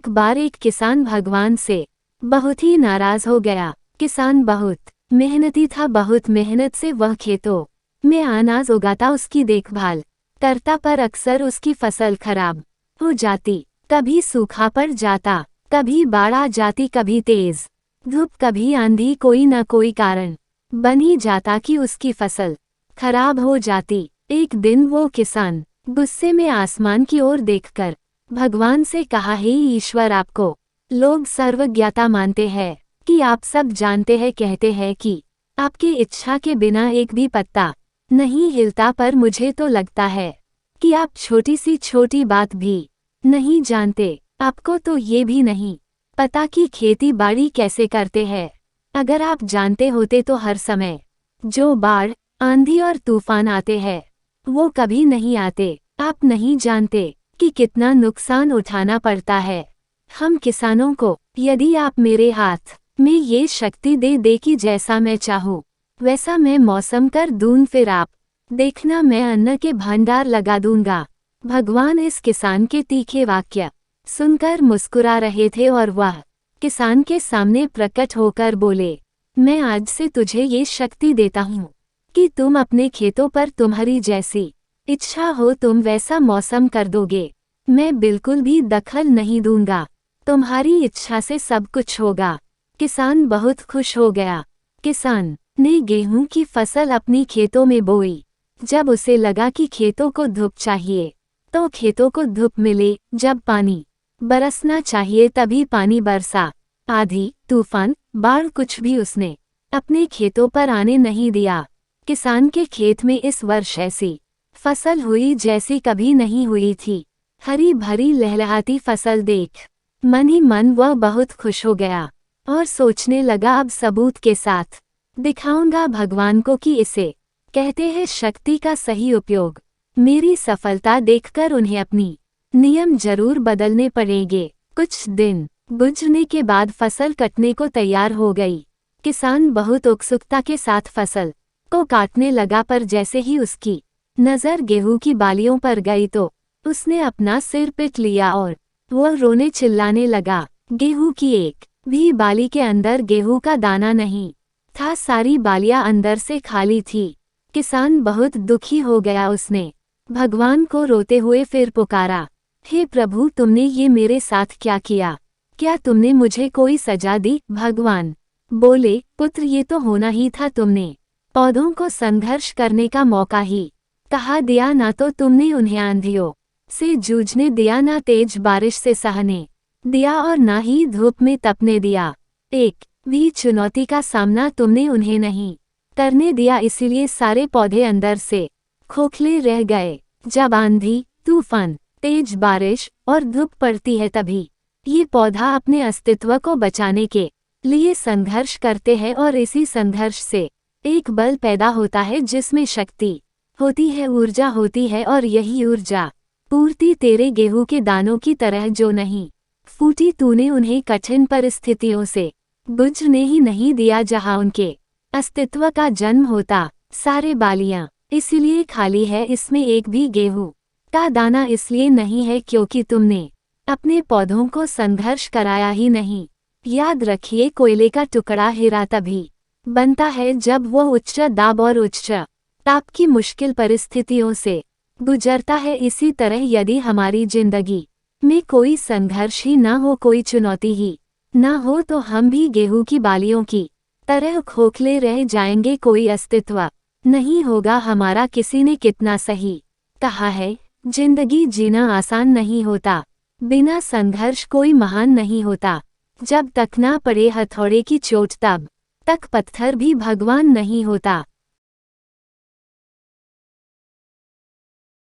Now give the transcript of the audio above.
एक बार एक किसान भगवान से बहुत ही नाराज हो गया। किसान बहुत मेहनती था, बहुत मेहनत से वह खेतों में अनाज उगाता, उसकी देखभाल करता, पर अक्सर उसकी फसल खराब हो जाती। कभी सूखा पड़ जाता, कभी बाढ़ आ जाती, कभी तेज धूप, कभी आंधी, कोई न कोई कारण बन ही जाता कि उसकी फसल खराब हो जाती। एक दिन वो किसान गुस्से में आसमान की ओर देखकर भगवान से कहा, हे ईश्वर, आपको लोग सर्वज्ञता मानते हैं कि आप सब जानते हैं, कहते हैं कि आपकी इच्छा के बिना एक भी पत्ता नहीं हिलता, पर मुझे तो लगता है कि आप छोटी सी छोटी बात भी नहीं जानते। आपको तो ये भी नहीं पता कि खेती बाड़ी कैसे करते हैं। अगर आप जानते होते तो हर समय जो बाढ़, आंधी और तूफान आते हैं वो कभी नहीं आते। आप नहीं जानते कि कितना नुकसान उठाना पड़ता है हम किसानों को। यदि आप मेरे हाथ में ये शक्ति दे कि जैसा मैं चाहूँ वैसा मैं मौसम कर दूं, फिर आप देखना मैं अन्न के भंडार लगा दूंगा। भगवान इस किसान के तीखे वाक्य सुनकर मुस्कुरा रहे थे और वह किसान के सामने प्रकट होकर बोले, मैं आज से तुझे ये शक्ति देता हूँ कि तुम अपने खेतों पर तुम्हारी जैसी इच्छा हो तुम वैसा मौसम कर दोगे। मैं बिल्कुल भी दखल नहीं दूंगा, तुम्हारी इच्छा से सब कुछ होगा। किसान बहुत खुश हो गया। किसान ने गेहूं की फसल अपनी खेतों में बोई। जब उसे लगा कि खेतों को धूप चाहिए तो खेतों को धूप मिले, जब पानी बरसना चाहिए तभी पानी बरसा। आंधी, तूफान, बाढ़, कुछ भी उसने अपने खेतों पर आने नहीं दिया। किसान के खेत में इस वर्ष ऐसी फसल हुई जैसी कभी नहीं हुई थी। हरी भरी लहलहाती फसल देख मन ही मन वह बहुत खुश हो गया और सोचने लगा, अब सबूत के साथ दिखाऊंगा भगवान को कि इसे कहते हैं शक्ति का सही उपयोग। मेरी सफलता देखकर उन्हें अपनी नियम जरूर बदलने पड़ेंगे। कुछ दिन गुजरने के बाद फसल कटने को तैयार हो गई। किसान बहुत उत्सुकता के साथ फसल को काटने लगा, पर जैसे ही उसकी नज़र गेहूं की बालियों पर गई तो उसने अपना सिर पीट लिया और वह रोने चिल्लाने लगा। गेहूं की एक भी बाली के अंदर गेहूं का दाना नहीं था, सारी बालियां अंदर से खाली थी। किसान बहुत दुखी हो गया। उसने भगवान को रोते हुए फिर पुकारा, हे प्रभु, तुमने ये मेरे साथ क्या किया? क्या तुमने मुझे कोई सजा दी? भगवान बोले, पुत्र, ये तो होना ही था। तुमने पौधों को संघर्ष करने का मौका ही कहा दिया, ना तो तुमने उन्हें आंधियों से जूझने दिया, ना तेज बारिश से सहने दिया और ना ही धूप में तपने दिया। एक भी चुनौती का सामना तुमने उन्हें नहीं करने दिया, इसीलिए सारे पौधे अंदर से खोखले रह गए। जब आंधी, तूफान, तेज बारिश और धूप पड़ती है तभी ये पौधा अपने अस्तित्व को बचाने के लिए संघर्ष करते हैं और इसी संघर्ष से एक बल पैदा होता है जिसमें शक्ति होती है, ऊर्जा होती है, और यही ऊर्जा पूर्ति तेरे गेहूं के दानों की तरह जो नहीं फूटी, तूने उन्हें कठिन परिस्थितियों से गुजरने ही नहीं दिया जहां उनके अस्तित्व का जन्म होता। सारे बालियां इसलिए खाली है, इसमें एक भी गेहूं का दाना इसलिए नहीं है क्योंकि तुमने अपने पौधों को संघर्ष कराया ही नहीं। याद रखिए, कोयले का टुकड़ा हीरा तभी बनता है जब वह उच्च दाब और उच्च ताप की मुश्किल परिस्थितियों से गुजरता है। इसी तरह यदि हमारी जिंदगी में कोई संघर्ष ही ना हो, कोई चुनौती ही ना हो, तो हम भी गेहूं की बालियों की तरह खोखले रह जाएंगे, कोई अस्तित्व नहीं होगा हमारा। किसी ने कितना सही कहा है, जिंदगी जीना आसान नहीं होता, बिना संघर्ष कोई महान नहीं होता। जब तक ना पड़े हथौड़े की चोट तब तक पत्थर भी भगवान नहीं होता।